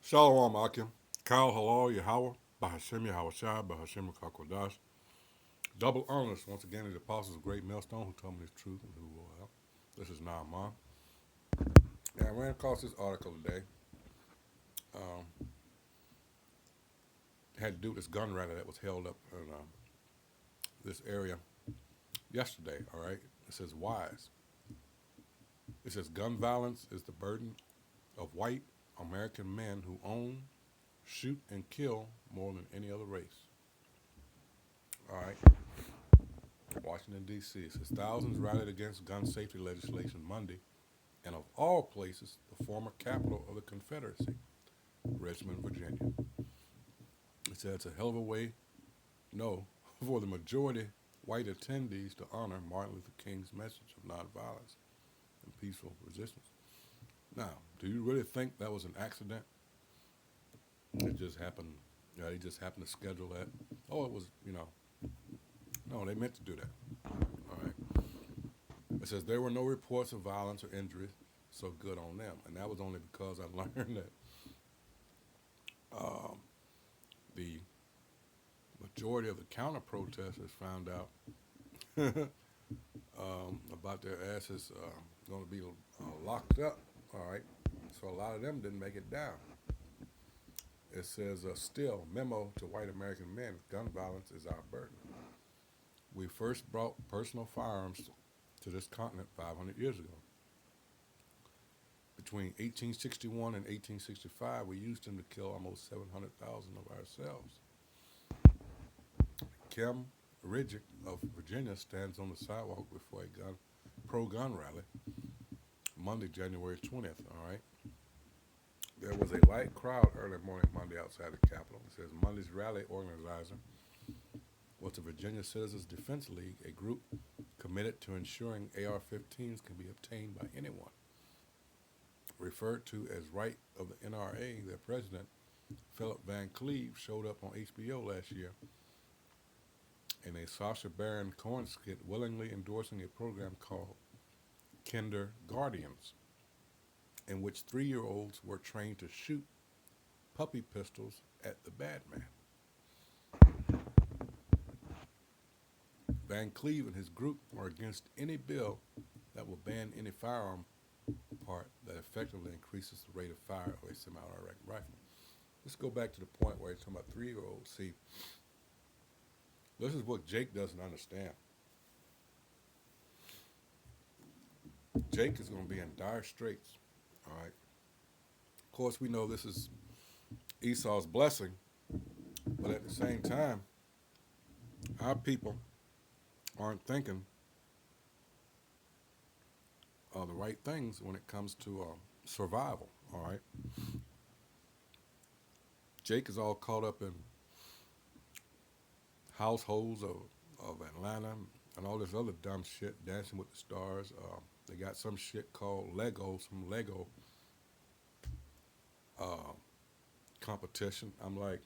Shalom Akim. Kyle Halal Yahweh. Bahashem Yahweh Shai. Bahashem Kakodash. Double honors once again to the apostles of Great Millstone who told me this truth and who will help. This is Naaman. And I ran across this article today. Um, had to do with this gun rally that was held up in this area yesterday. All right. It says wise. It says gun violence is the burden of white American men who own, shoot, and kill more than any other race. All right. Washington, D.C. It says thousands rallied against gun safety legislation Monday, and of all places, the former capital of the Confederacy, Richmond, Virginia. It said it's a hell of a way, no, for the majority white attendees to honor Martin Luther King's message of nonviolence and peaceful resistance. Now, do you really think that was an accident? It just happened. They just happened to schedule that. Oh, it was, no, they meant to do that. All right. It says there were no reports of violence or injuries, so good on them. And that was only because I learned that the majority of the counter protesters found out about their asses going to be locked up. All right. So a lot of them didn't make it down. It says, still, memo to white American men, gun violence is our burden. We first brought personal firearms to this continent 500 years ago. Between 1861 and 1865, we used them to kill almost 700,000 of ourselves. Kim Ridgick of Virginia stands on the sidewalk before a pro-gun rally Monday, January 20th, all right? There was a light crowd early morning Monday outside the Capitol. It says Monday's rally organizer was the Virginia Citizens Defense League, a group committed to ensuring AR-15s can be obtained by anyone. Referred to as right of the NRA, their president, Philip Van Cleve, showed up on HBO last year in a Sacha Baron Cohen skit willingly endorsing a program called Kinder Guardians, in which 3-year-olds were trained to shoot puppy pistols at the bad man. Van Cleve and his group are against any bill that will ban any firearm part that effectively increases the rate of fire of a semi-automatic rifle. Let's go back to the point where he's talking about 3-year-olds. See, this is what Jake doesn't understand. Jake is going to be in dire straits, all right? Of course, we know this is Esau's blessing, but at the same time, our people aren't thinking the right things when it comes to survival, all right? Jake is all caught up in households of Atlanta and all this other dumb shit, Dancing with the Stars. They got some shit called some Lego competition. I'm like,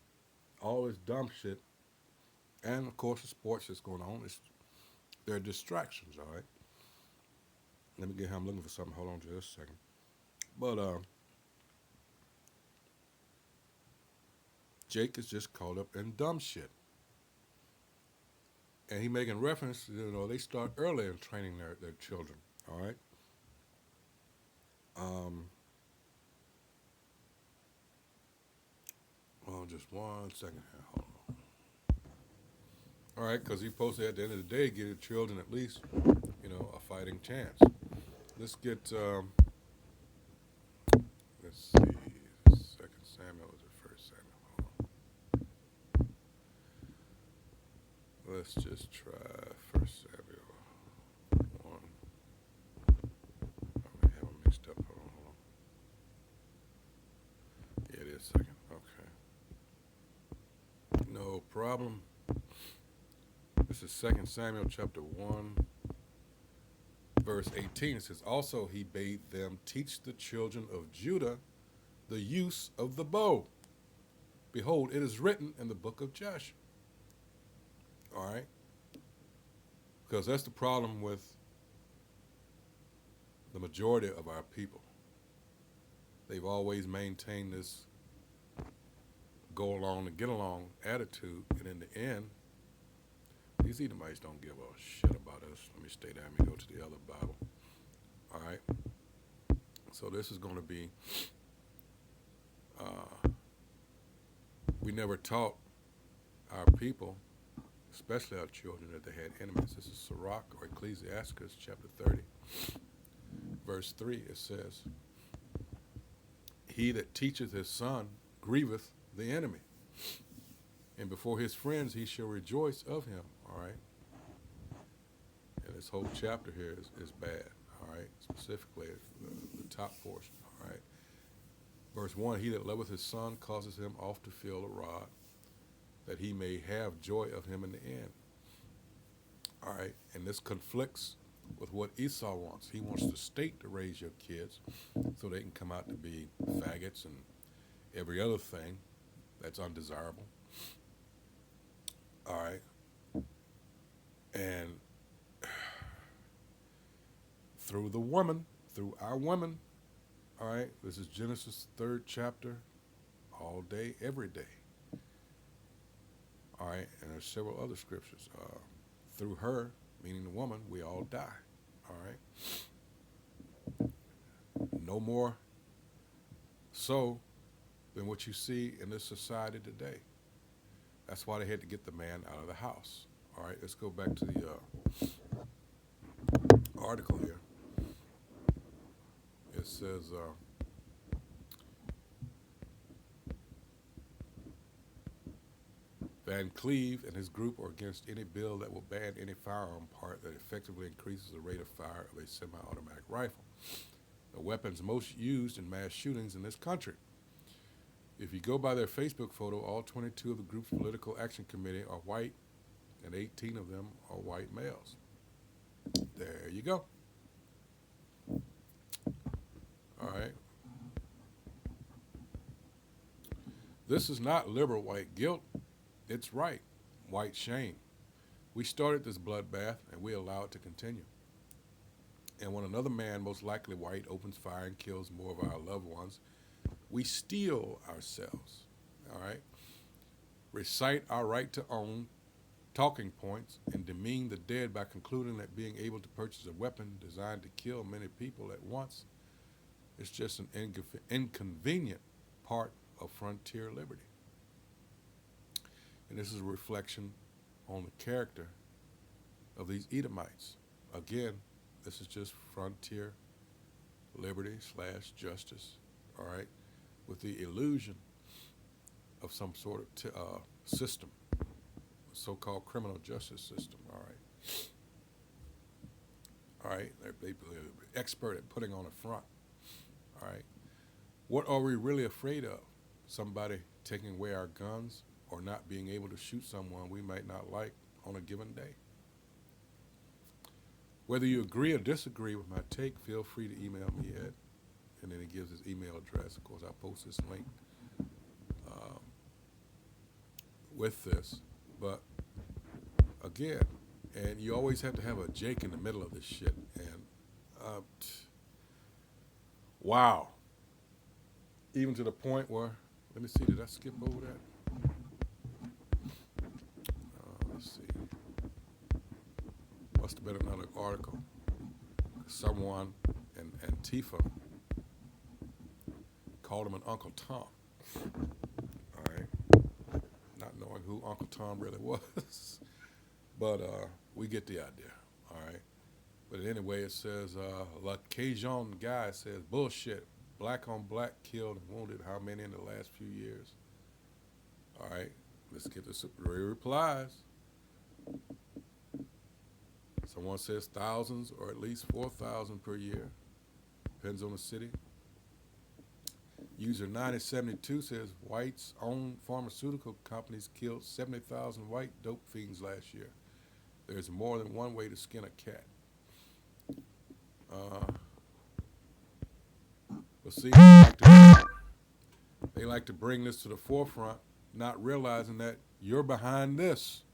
all this dumb shit, and of course the sports that's going on, they're distractions, all right? Let me get here, I'm looking for something, hold on just a second. But Jake is just caught up in dumb shit. And he making reference, they start early in training their children, all right? Well, just 1 second here, hold on. All right, because he posted at the end of the day, give the children at least, a fighting chance. Let's get, let's see, 2 Samuel, was it 1 Samuel? Hold on. Let's just try 1 Samuel 1. I may have them mixed up, hold on. Yeah, it is 2nd, okay. No problem. This is 2 Samuel chapter 1, verse 18. It says, also he bade them teach the children of Judah the use of the bow. Behold, it is written in the book of Joshua. All right? Because that's the problem with the majority of our people. They've always maintained this go along and get along attitude, and in the end, these Edomites don't give a shit about us. Let me stay down and go to the other Bible. All right. So this is going to be. We never taught our people, especially our children, that they had enemies. This is Sirach or Ecclesiastes chapter 30, verse 3. It says, "He that teacheth his son grieveth the enemy, and before his friends he shall rejoice of him." All right. And this whole chapter here is bad. All right. Specifically, the top portion. All right. Verse 1, "He that loveth his son causes him oft to feel a rod, that he may have joy of him in the end." All right. And this conflicts with what Esau wants. He wants the state to raise your kids so they can come out to be faggots and every other thing that's undesirable. All right. And through the woman, through our women, all right, this is Genesis 3rd chapter, all day, every day. All right, and there's several other scriptures. Through her, meaning the woman, we all die. All right. No more so than what you see in this society today. That's why they had to get the man out of the house. All right, let's go back to the article here. It says, Van Cleve and his group are against any bill that will ban any firearm part that effectively increases the rate of fire of a semi-automatic rifle, the weapons most used in mass shootings in this country. If you go by their Facebook photo, all 22 of the group's political action committee are white, and 18 of them are white males. There you go. All right. This is not liberal white guilt. It's right white shame. We started this bloodbath, and we allow it to continue. And when another man, most likely white, opens fire and kills more of our loved ones, we steel ourselves. All right. Recite our right to own talking points and demean the dead by concluding that being able to purchase a weapon designed to kill many people at once is just an inconvenient part of frontier liberty. And this is a reflection on the character of these Edomites. Again, this is just frontier liberty / justice, all right, with the illusion of some sort of system, so-called criminal justice system, all right. All right, they're expert at putting on a front, all right. What are we really afraid of? Somebody taking away our guns or not being able to shoot someone we might not like on a given day? Whether you agree or disagree with my take, feel free to email me at, and then he gives his email address. Of course, I'll post this link with this. But again, and you always have to have a Jake in the middle of this shit. And wow. Even to the point where, let me see, did I skip over that? Let's see. Must have been another article. Someone in Antifa called him an Uncle Tom. All right. Not knowing who Uncle Tom really was. But we get the idea. All right. But anyway, it says, La Cajun guy says, bullshit. Black on black killed and wounded. How many in the last few years? All right. Let's get the superior replies. Someone says thousands or at least 4,000 per year. Depends on the city. User 9072 says whites owned pharmaceutical companies killed 70,000 white dope fiends last year. There's more than one way to skin a cat. But see, they like to bring this to the forefront, not realizing that you're behind this.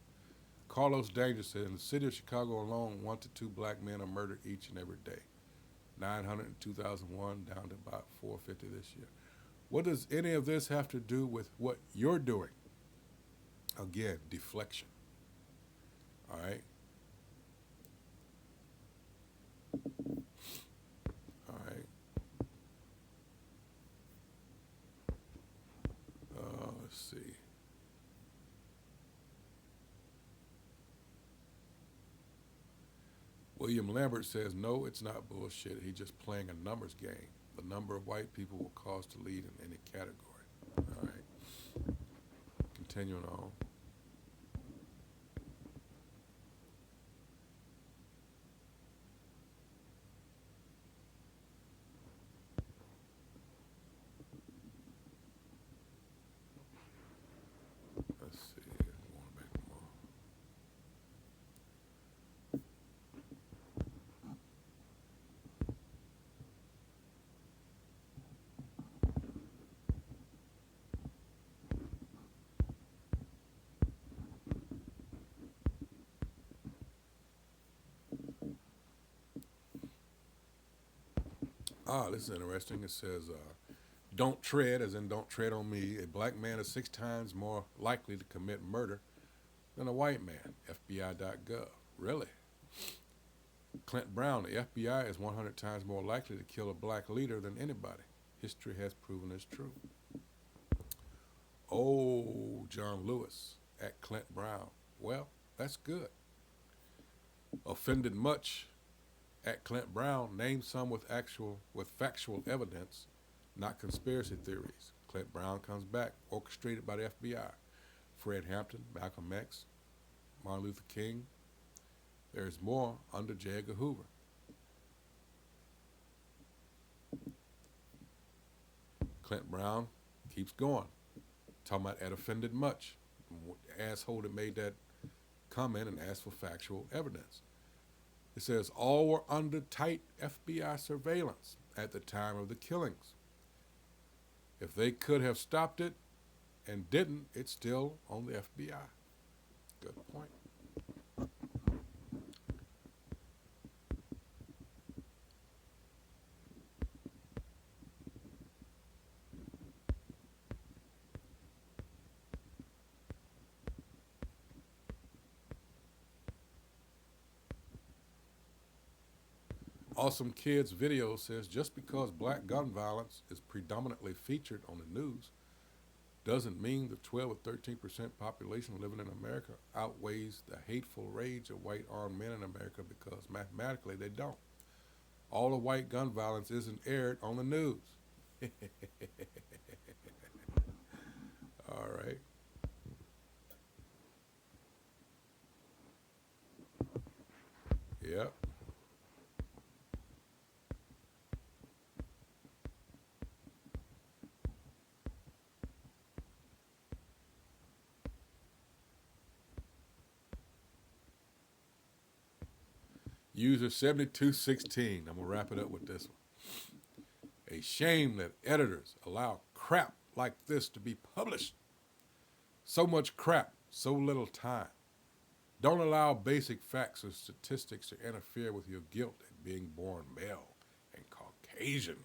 Carlos Danger said, in the city of Chicago alone, 1 to 2 black men are murdered each and every day. 900 in 2001, down to about 450 this year. What does any of this have to do with what you're doing? Again, deflection. All right. All right. Let's see. William Lambert says, no, it's not bullshit. He's just playing a numbers game. The number of white people will cause to lead in any category. All right. Continuing on. Let's see. Going back more. This is interesting. It says, don't tread, as in don't tread on me. A black man is 6 times more likely to commit murder than a white man. FBI.gov. Really? Clint Brown, the FBI is 100 times more likely to kill a black leader than anybody. History has proven this true. Oh, John Lewis at Clint Brown. Well, that's good. Offended much at Clint Brown. Name some with factual evidence, not conspiracy theories. Clint Brown comes back, orchestrated by the FBI. Fred Hampton, Malcolm X, Martin Luther King. There's more under J. Edgar Hoover. Clint Brown keeps going, talking about at offended much. Asshole that made that comment and asked for factual evidence. It says all were under tight FBI surveillance at the time of the killings. If they could have stopped it and didn't, it's still on the FBI. Good point. Awesome Kids video says just because black gun violence is predominantly featured on the news doesn't mean the 12 or 13% population living in America outweighs the hateful rage of white armed men in America, because mathematically they don't. All the white gun violence isn't aired on the news. All right. Yep. User 7216. I'm going to wrap it up with this one. A shame that editors allow crap like this to be published. So much crap, so little time. Don't allow basic facts or statistics to interfere with your guilt at being born male and Caucasian.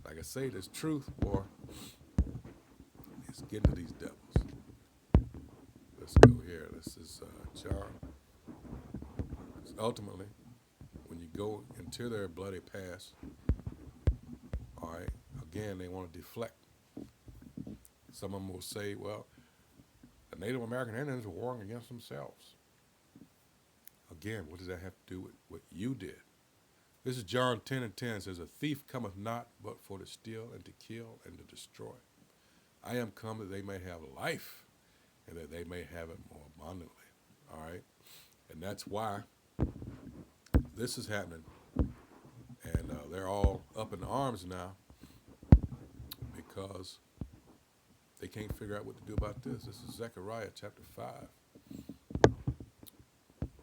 Like I say, there's truth, boy. Let's get to these devils. Let's go here. This is John. Ultimately, when you go into their bloody past, all right, again, they want to deflect. Some of them will say, well, the Native American Indians were warring against themselves. Again, what does that have to do with what you did? This is John 10:10. It says, a thief cometh not but for to steal and to kill and to destroy. I am come that they may have life and that they may have it more abundantly. All right? And that's why this is happening. And they're all up in arms now because they can't figure out what to do about this. This is Zechariah chapter 5,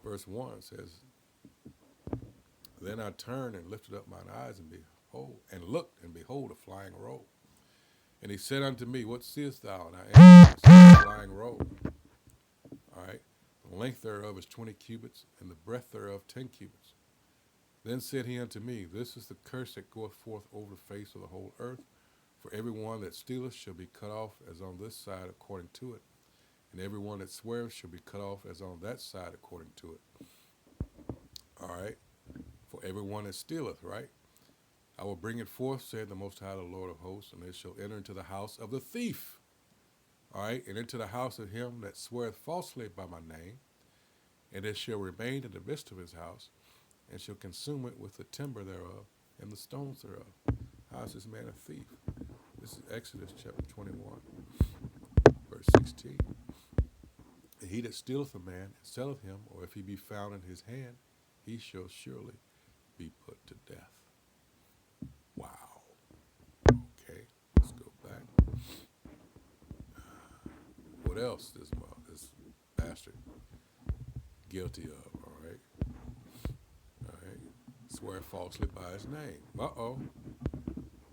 verse 1. It says, then I turned and lifted up mine eyes and looked, and behold, a flying roll. And he said unto me, what seest thou? And I answered, a flying roll. All right. The length thereof is 20 cubits, and the breadth thereof 10 cubits. Then said he unto me, This is the curse that goeth forth over the face of the whole earth. For every one that stealeth shall be cut off as on this side according to it, and every one that sweareth shall be cut off as on that side according to it. All right? For every one that stealeth, right? I will bring it forth, said the Most High, the Lord of hosts, and it shall enter into the house of the thief. All right? And into the house of him that sweareth falsely by my name, and it shall remain in the midst of his house, and shall consume it with the timber thereof and the stones thereof. How is this man a thief? This is Exodus chapter 21, verse 16. And he that stealeth a man and selleth him, or if he be found in his hand, he shall surely be put to death. Wow. Okay, let's go back. What else this bastard guilty of, all right? All right. Swear falsely by his name. Uh-oh.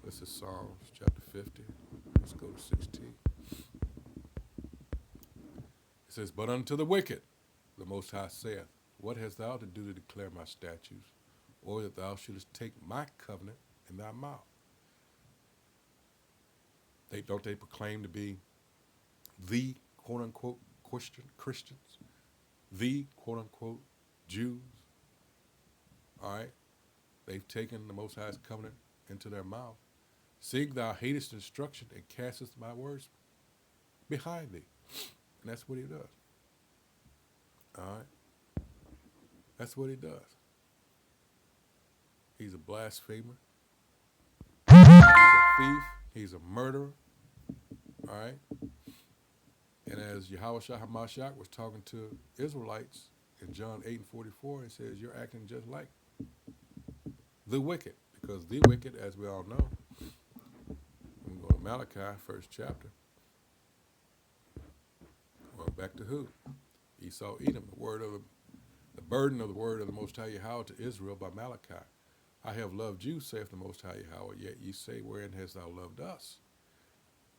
This is Psalms chapter 50. Let's go to 16. It says, But unto the wicked, the Most High saith, What hast thou to do to declare my statutes, or that thou shouldest take my covenant in thy mouth? Don't they proclaim to be the quote-unquote Christians, the quote-unquote Jews? All right? They've taken the Most High's covenant into their mouth. Seeing thou hatest instruction and castest my words behind thee. And that's what he does. All right? That's what he does. He's a blasphemer. He's a thief. He's a murderer. All right? And as Yahweh Shah HaMashiach was talking to Israelites in John 8:44, he says, You're acting just like the wicked. Because the wicked, as we all know, we go to Malachi, first chapter. Going back to who? Esau, Edom, the burden of the word of the Most High Yahweh to Israel by Malachi. I have loved you, saith the Most High Yahweh, yet ye say, Wherein hast thou loved us?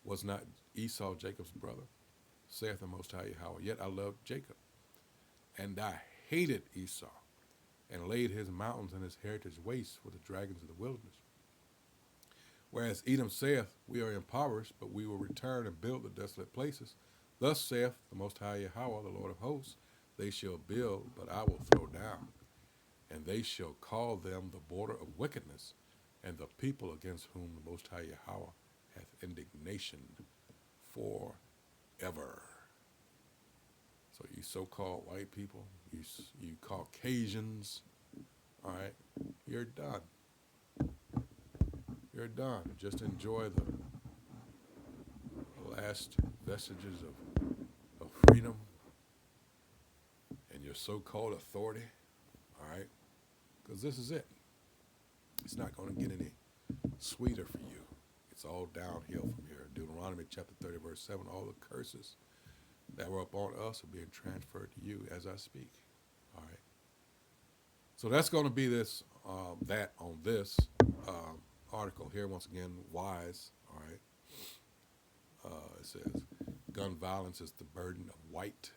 Was not Esau Jacob's brother? Saith the Most High Yahweh, yet I loved Jacob. And I hated Esau, and laid his mountains and his heritage waste for the dragons of the wilderness. Whereas Edom saith, We are impoverished, but we will return and build the desolate places. Thus saith the Most High Yahweh, the Lord of hosts, They shall build, but I will throw down. And they shall call them the border of wickedness, and the people against whom the Most High Yahweh hath indignation forever. So you so-called white people, you Caucasians, all right, you're done. You're done. Just enjoy the last vestiges of freedom and your so-called authority, all right? Because this is it. It's not going to get any sweeter for you. It's all downhill from here. Deuteronomy chapter 30, verse 7, all the curses that were upon us are being transferred to you as I speak, all right? So that's going to be this, that on this article here. Once again, wise, all right? It says, gun violence is the burden of white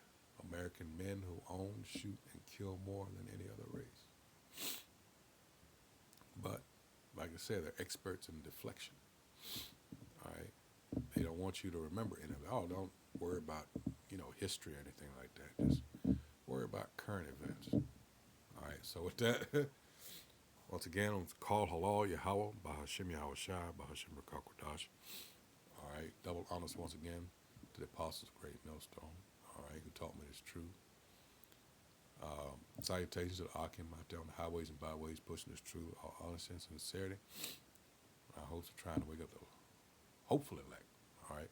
American men who own, shoot, and kill more than any other race. But, like I said, they're experts in deflection, all right? They don't want you to remember any of it. Oh, don't worry about, history or anything like that. Just worry about current events. All right, so with that, once again, on Call Halal Yahweh, Bahashim Yahweh Shai, Bahashim Rakakwadash. All right, double honors once again to the apostles, great millstone, all right, who taught me this truth. Salutations to the Akim out there on the highways and byways pushing this truth, all honesty and sincerity. Our hopes are trying to wake up the hopeful elect, all right.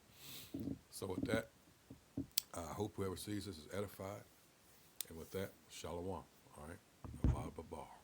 So with that, I hope whoever sees this is edified. And with that, shalom, all right. Bye-bye.